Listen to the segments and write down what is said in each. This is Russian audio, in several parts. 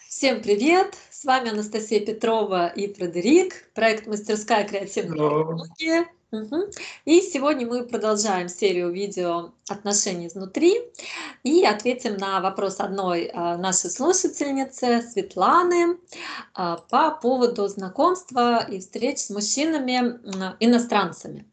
Всем привет! С вами Анастасия Петрова и Фредерик, проект «Мастерская креативной психологии». И сегодня мы продолжаем серию видео «Отношения изнутри» и ответим на вопрос одной нашей слушательницы, Светланы, по поводу знакомства и встреч с мужчинами-иностранцами.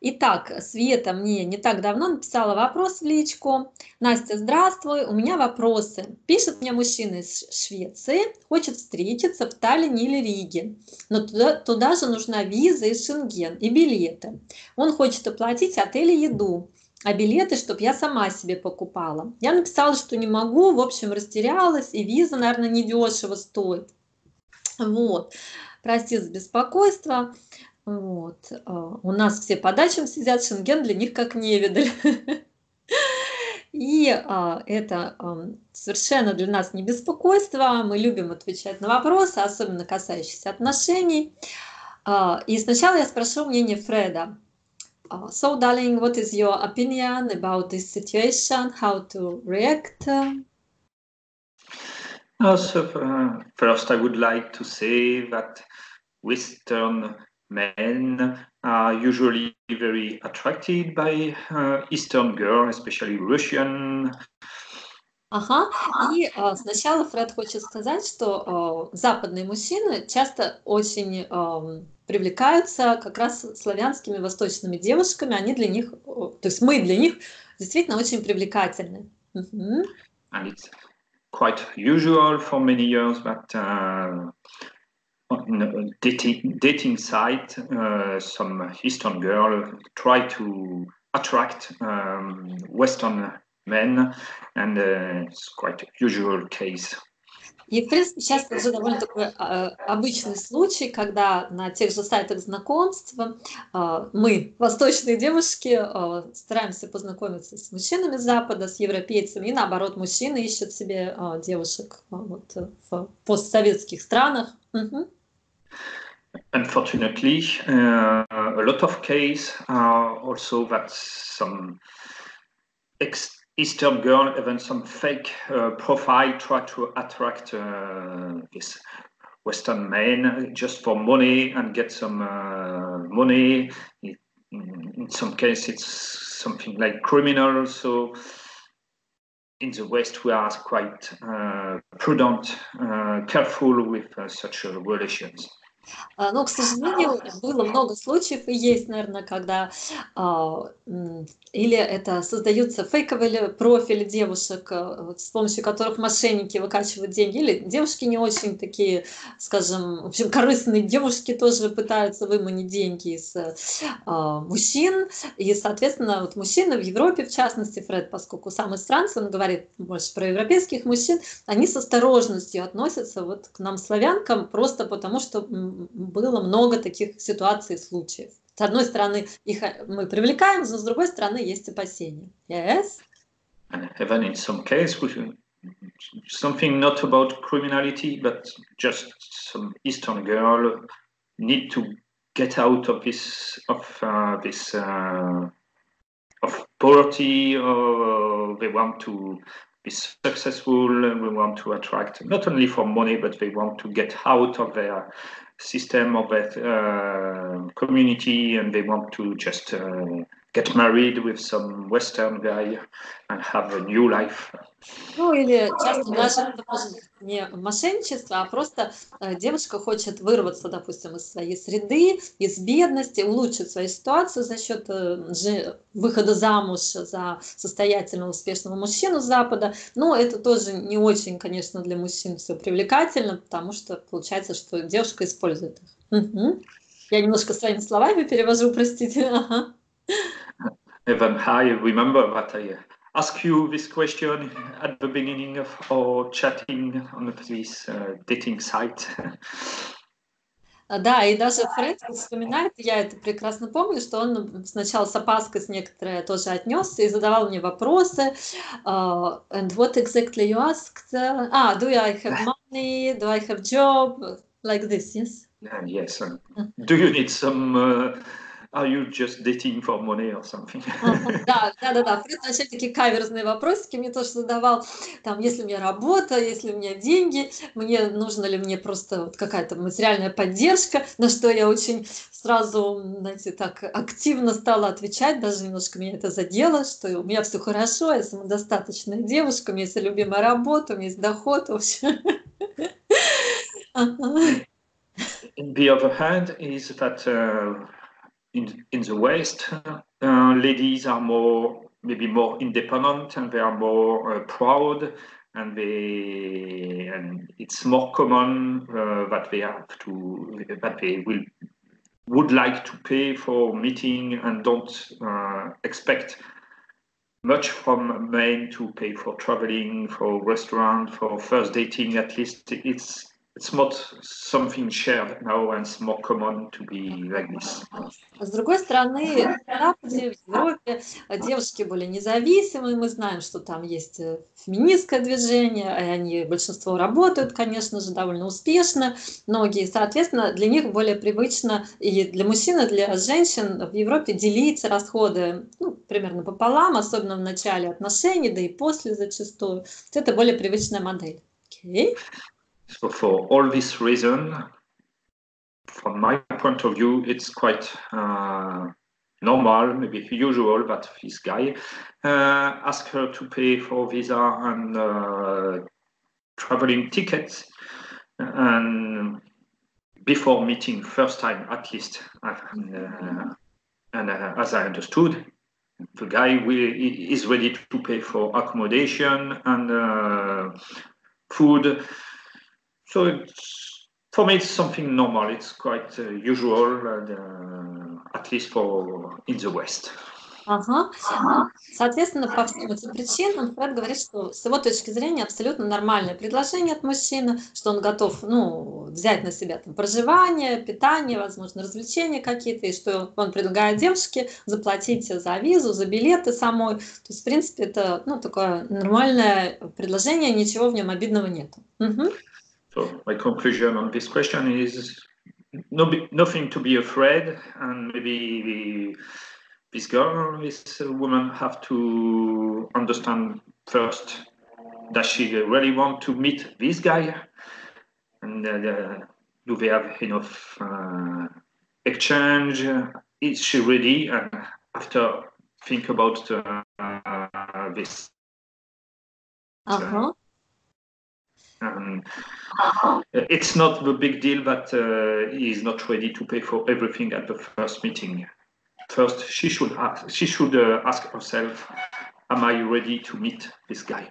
Итак, Света мне не так давно написала вопрос в личку. Настя, здравствуй, у меня вопросы. Пишет мне мужчина из Швеции, хочет встретиться в Таллине или Риге, но туда же нужна виза и Шенген, и билеты. Он хочет оплатить отель и еду, а билеты, чтобы я сама себе покупала. Я написала, что не могу, в общем, растерялась, и виза, наверное, недешево стоит. Вот, прости за беспокойство. Вот. У нас все по дачам сидят, Шенген для них как невидаль. И это совершенно для нас не беспокойство. Мы любим отвечать на вопросы, особенно касающиеся отношений. И сначала я спрошу мнение Фреда. So, darling, what is your opinion about this situation? How to react? First, I would like to say that Western men are usually very attracted by Eastern girls, especially Russian. Ага, и сначала Фред хочет сказать, что западные мужчины часто очень привлекаются как раз славянскими восточными девушками, они для них, то есть мы для них действительно очень привлекательны. And it's quite usual for many years that on a dating site, some Eastern girl try to attract Western men, and it's quite a usual case. И, в принципе, сейчас уже довольно такой обычный случай, когда на тех же сайтах знакомств мы, восточные девушки, стараемся познакомиться с мужчинами Запада, с европейцами, и наоборот, мужчины ищут себе девушек вот, в постсоветских странах. Unfortunately, a lot of cases are also that some Eastern girl, even some fake profile, try to attract this Western men just for money and get some money. In some cases, it's something like criminal. So in the West, we are quite prudent, careful with such relations. Но, к сожалению, было много случаев, и есть, наверное, когда или это создаются фейковые профили девушек, с помощью которых мошенники выкачивают деньги, или девушки не очень такие, скажем, в общем, корыстные девушки тоже пытаются выманить деньги из мужчин, и, соответственно, вот мужчины в Европе, в частности, Фред, поскольку сам иностранцем, он говорит больше про европейских мужчин, они с осторожностью относятся вот к нам, славянкам, просто потому что было много таких ситуаций и случаев. С одной стороны, их мы привлекаем, но с другой стороны, есть опасения. Yes? Even in some cases, something not about criminality, but just some Eastern girl need to get out of this of poverty, or they want to be successful, and we want to attract not only for money, but they want to get out of their system, of their community, and they want to just get married with some Western guy and have a new life. Ну, или часто даже это может быть не мошенничество, а просто девушка хочет вырваться, допустим, из своей среды, из бедности, улучшить свою ситуацию за счет выхода замуж за состоятельного, успешного мужчину с Запада. Но это тоже не очень, конечно, для мужчин все привлекательно, потому что получается, что девушка использует их. Я немножко своими словами перевожу, простите. Ага. Even I remember that I asked you this question at the beginning of our chatting on this dating site. Да, и даже Фред вспоминает, я это прекрасно помню, что он сначала с опаской с некоторой тоже отнесся и задавал мне вопросы. And what exactly you asked? Do I have money? Do I have job? Like this, yes? Yes. Do you need some are you just dating for money or something? Да. Плюс вообще такие каверзные вопросики мне тоже задавал. Там, если у меня работа, если у меня деньги, нужно ли мне просто вот какая-то материальная поддержка, на что я очень сразу, знаете, так активно стала отвечать, даже немножко меня это задело, что у меня все хорошо, я самодостаточная девушка, у меня есть любимая работа, у меня есть доход, в общем. The other hand is that in the West, ladies are maybe more independent, and they are more proud, and it's more common that they would like to pay for meeting and don't expect much from men to pay for traveling, for restaurant, for first dating. At least it's not something shared now, and it's more common to be like this. С другой стороны, на Западе, в Европе девушки более независимые. Мы знаем, что там есть феминистское движение, и они, большинство работают, конечно же, довольно успешно. Многие, соответственно, для них более привычно и для мужчин, и для женщин в Европе делить расходы примерно пополам, особенно в начале отношений, да и после зачастую. Это более привычная модель. Okay. So for all this reason, from my point of view, it's quite normal, maybe usual, that this guy asks her to pay for visa and traveling tickets, and before meeting first time, at least. And as I understood, the guy is ready to pay for accommodation and food. So for me, it's something normal. It's quite usual, at least in the West. Ага. Соответственно, по всем этим причинам Фред говорит, что с его точки зрения абсолютно нормальное предложение от мужчины, что он готов взять на себя там, проживание, питание, возможно, развлечения какие-то, и что он предлагает девушке заплатить за визу, за билеты самой. То есть, в принципе, это такое нормальное предложение, ничего в нем обидного нет. So my conclusion on this question is nothing to be afraid, and maybe this woman have to understand first that she really want to meet this guy, and do they have enough exchange? Is she ready? And after think about this. It's not the big deal that he is not ready to pay for everything at the first meeting. First, she should ask herself, am I ready to meet this guy?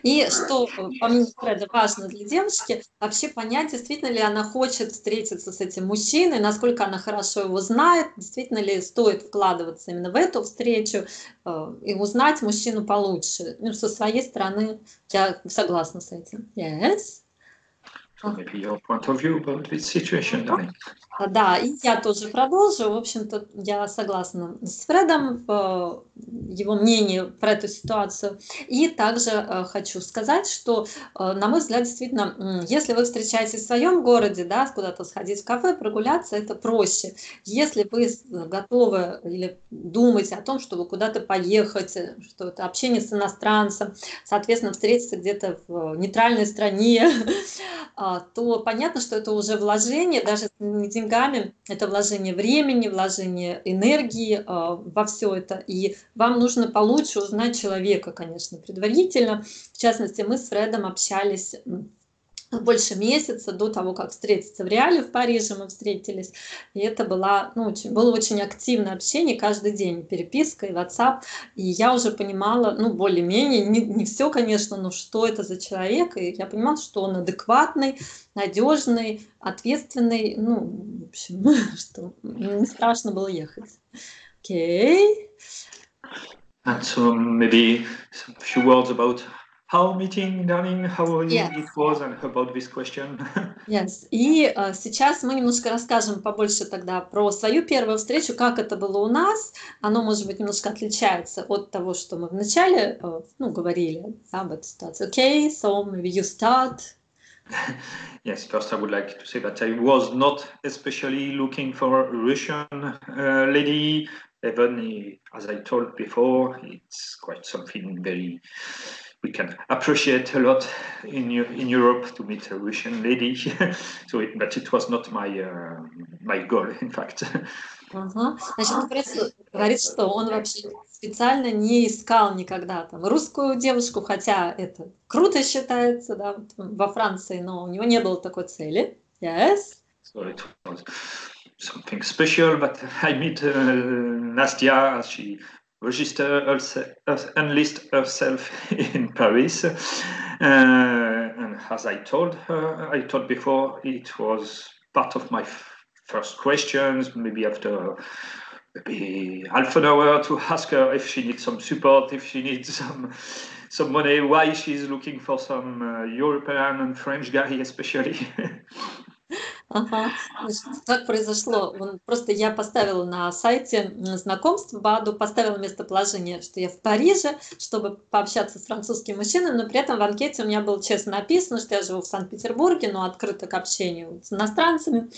И что, по мнению Фреда, важно для девушки, вообще понять, действительно ли она хочет встретиться с этим мужчиной, насколько она хорошо его знает, действительно ли стоит вкладываться именно в эту встречу и узнать мужчину получше. Со своей стороны я согласна с этим. Yes. So maybe your point of view about this situation, darling. Да, и я тоже продолжу. В общем-то, я согласна с Фредом в его мнении про эту ситуацию. И также хочу сказать, что, на мой взгляд, действительно, если вы встречаетесь в своем городе, да, куда-то сходить в кафе, прогуляться, это проще. Если вы готовы или думаете о том, чтобы куда-то поехать, что это общение с иностранцем, соответственно, встретиться где-то в нейтральной стране, то понятно, что это уже вложение, даже не деньгами, это вложение времени, вложение энергии во все это. И вам нужно получше узнать человека, конечно, предварительно. В частности, мы с Фредом общались больше месяца до того, как встретиться в реале в Париже, мы встретились. И это было очень активное общение каждый день, переписка и WhatsApp. И я уже понимала, более-менее, не все, конечно, но что это за человек. И я понимала, что он адекватный, надежный, ответственный. В общем, что не страшно было ехать. Окей. And so maybe a few words about how meeting, darling, how it was, and about this question. Yes. И сейчас мы немножко расскажем побольше тогда про свою первую встречу, как это было у нас. Оно, может быть, немножко отличается от того, что мы вначале говорили об этой ситуации. Okay, so maybe you start. Yes, first I would like to say that I was not especially looking for a Russian lady. Even as I told before, it's quite something very we can appreciate a lot in Europe to meet a Russian lady. But it was not my goal, in fact. Ага. Значит, он говорит, что он вообще специально не искал никогда там русскую девушку, хотя это круто считается, да, вот во Франции, но у него не было такой цели. Yes. So it was something special, but I meet Nastya as she registered enlist herself in Paris. And as I told before, it was part of my first questions, maybe after half an hour to ask her if she needs some support, if she needs some money, why she's looking for some European and French guy especially. Ага. Значит, как произошло? Просто я поставила на сайте знакомств Баду, поставила местоположение, что я в Париже, чтобы пообщаться с французским мужчиной, но при этом в анкете у меня было честно написано, что я живу в Санкт-Петербурге, но открыта к общению с иностранцами.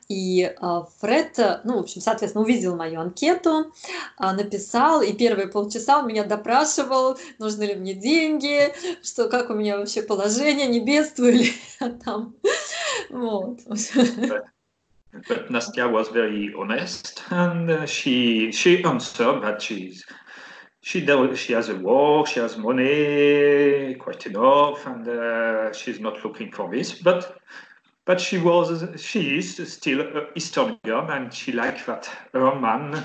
И Фред, в общем, соответственно, увидел мою анкету, написал, и первые полчаса он меня допрашивал, нужны ли мне деньги, что как у меня вообще положение, не бедствую ли я там. Вот. But Nastya was very honest, and she answered that she has a work, she has money, quite enough, and she's not looking for this. But she is still an Eastern girl, and she likes that her man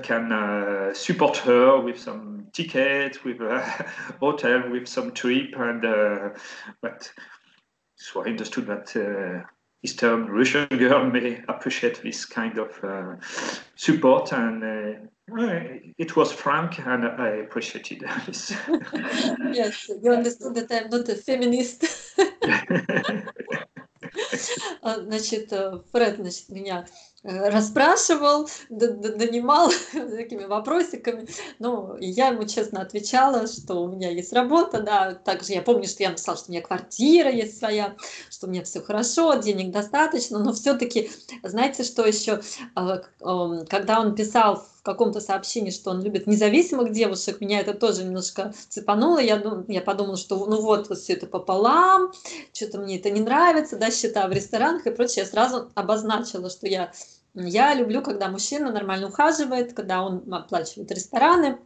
can support her with some ticket, with a hotel, with some trip, so I understood that Eastern Russian girl may appreciate this kind of support, and it was frank, and I appreciated this. Yes, you understood that I'm not a feminist. Значит, Фред, меня расспрашивал, донимал такими вопросиками. Ну, и я ему честно отвечала, что у меня есть работа, да. Также я помню, что я написала, что у меня квартира есть своя, что у меня все хорошо, денег достаточно. Но все-таки, знаете, что еще? Когда он писал в каком-то сообщении, что он любит независимых девушек, меня это тоже немножко цепануло. Я подумала, что вот все это пополам, что-то мне это не нравится, да, счета в ресторанах и прочее. Я сразу обозначила, что я люблю, когда мужчина нормально ухаживает, когда он оплачивает рестораны.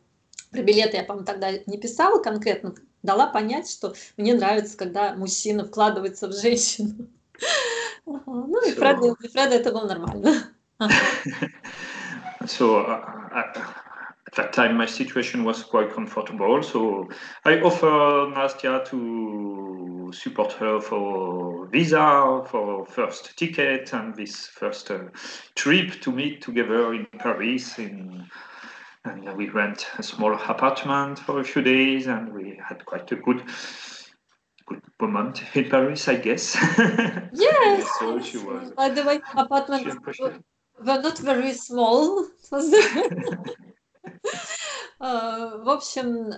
Про билеты я, по-моему, тогда не писала конкретно, дала понять, что мне нравится, когда мужчина вкладывается в женщину. Ну и Фреда это было нормально. So at that time, my situation was quite comfortable. So I offered Nastya to support her for visa, for first ticket, and this first trip to meet together in Paris. And we rent a small apartment for a few days, and we had quite a good moment in Paris, I guess. Yes. So she was. By the way, apartments were not very small. В общем,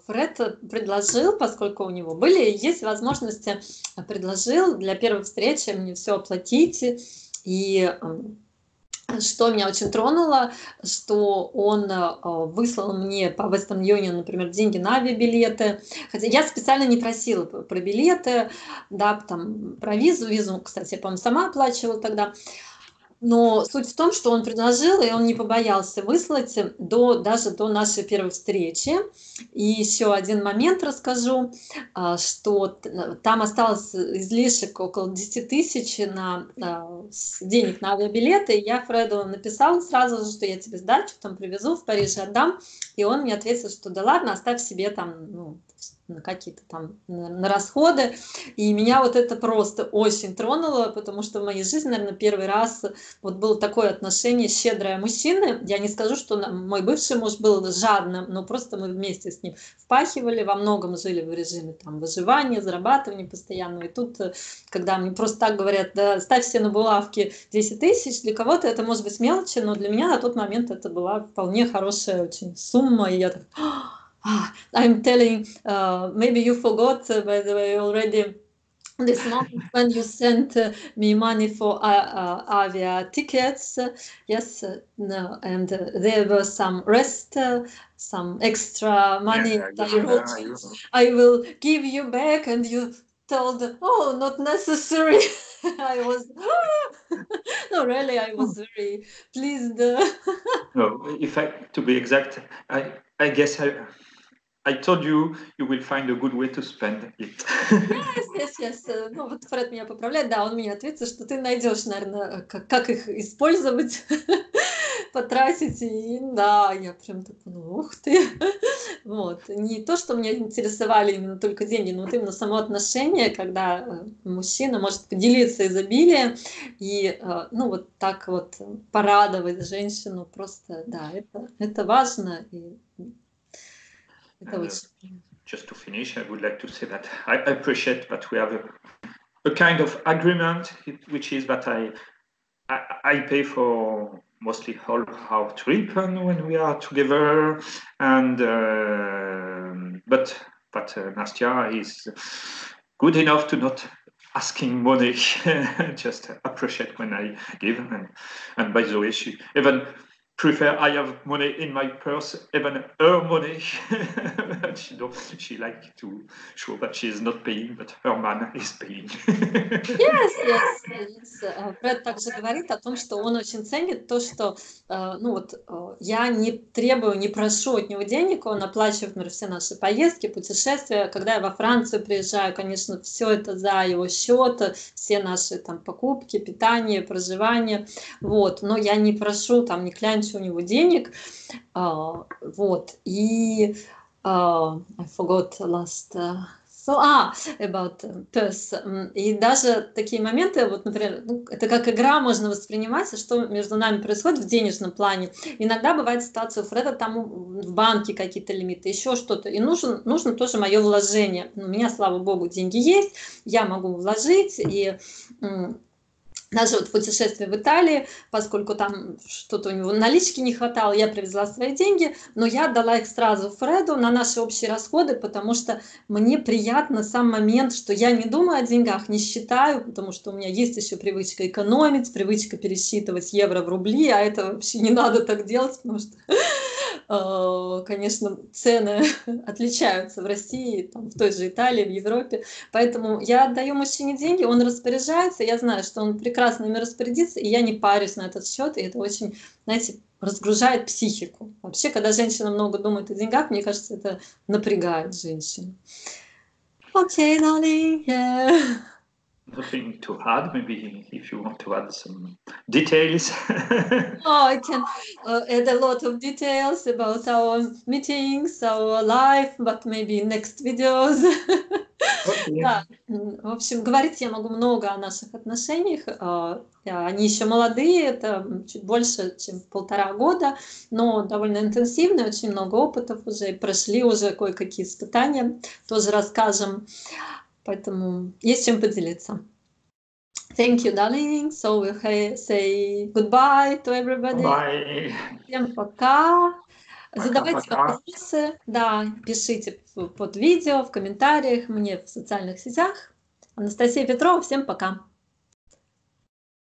Фред предложил, поскольку у него есть возможности, предложил для первой встречи мне все оплатить. И что меня очень тронуло, что он выслал мне по Western Union, например, деньги на авиабилеты. Хотя я специально не просила про билеты, да, там, про визу. Визу, кстати, я, по-моему, сама оплачивала тогда. Но суть в том, что он предложил, и он не побоялся выслать даже до нашей первой встречи. И еще один момент расскажу, что там осталось излишек около 10 тысяч денег на авиабилеты. И я Фреду написала сразу же, что я тебе сдачу там привезу, в Париж отдам. И он мне ответил, что да ладно, оставь себе там, на какие-то там на расходы. И меня вот это просто очень тронуло, потому что в моей жизни, наверное, первый раз вот было такое отношение щедрое мужчины. Я не скажу, что мой бывший муж был жадным, но просто мы вместе с ним впахивали, во многом жили в режиме там выживания, зарабатывания постоянного. И тут, когда мне просто так говорят, да, ставь себе на булавки 10 тысяч, для кого-то это может быть мелочи, но для меня на тот момент это была вполне хорошая очень сумма. И я так... I'm telling, maybe you forgot, by the way, already, this moment when you sent me money for avia tickets, yes, no, and there was some rest, some extra money. Yeah, And I wrote you, I will give you back, and you told, oh, not necessary. I was, no, really, I was very pleased. No, to be exact, I guess I told you will find a good way to spend it. Yes. Ну, вот Фред меня поправляет, да, он мне ответил, что ты найдешь, наверное, как их использовать, потратить. И да, я прям так подумала, ух ты. Вот. Не то, что меня интересовали именно только деньги, но вот именно само отношение, когда мужчина может поделиться изобилием и, ну, вот так вот порадовать женщину, просто, да, это важно, и это очень... Just to finish, I would like to say that I appreciate that we have a kind of agreement, which is that I pay for mostly all our trip and when we are together, and but Nastya is good enough to not asking money, just appreciate when I give, and by the way, she even prefer I have money in my purse, even her money. She like to show that she is not paying, but her man is paying. Yes. Фред также говорит о том, что он очень ценит то, что ну вот, я не требую, не прошу от него денег, он оплачивает, например, все наши поездки, путешествия. Когда я во Францию приезжаю, конечно, все это за его счет, все наши там покупки, питание, проживание, вот. Но я не прошу, там, не клянчу у него денег, вот. И I forgot last... about purse. И даже такие моменты, вот, например, ну, это как игра можно воспринимать, что между нами происходит в денежном плане. Иногда бывает ситуация, у Фреда там в банке какие-то лимиты, еще что-то, и нужно тоже мое вложение. У меня, слава богу, деньги есть, я могу вложить, и даже вот в путешествии в Италии, поскольку там что-то у него налички не хватало, я привезла свои деньги, но я отдала их сразу Фреду на наши общие расходы, потому что мне приятно сам момент, что я не думаю о деньгах, не считаю, потому что у меня есть еще привычка экономить, привычка пересчитывать евро в рубли, а это вообще не надо так делать, потому что, конечно, цены отличаются в России, там, в той же Италии, в Европе. Поэтому я отдаю мужчине деньги, он распоряжается, я знаю, что он прекрасно ими распорядится, и я не парюсь на этот счет, и это очень, знаете, разгружает психику. Вообще, когда женщина много думает о деньгах, мне кажется, это напрягает женщину. Окей, darling, yeah. Nothing to add, maybe if you want to add some details. I can add a lot of details about our meetings, our life, but maybe next videos. Okay. Да, в общем, говорить я могу много о наших отношениях. Они еще молодые, это чуть больше, чем 1,5 года, но довольно интенсивные, очень много опытов уже, прошли уже кое-какие испытания, тоже расскажем, поэтому есть чем поделиться. Thank you, darling. So we'll say goodbye to everybody. Bye. Всем пока. Задавайте вопросы, да, пишите под видео, в комментариях, мне в социальных сетях. Анастасия Петрова, всем пока.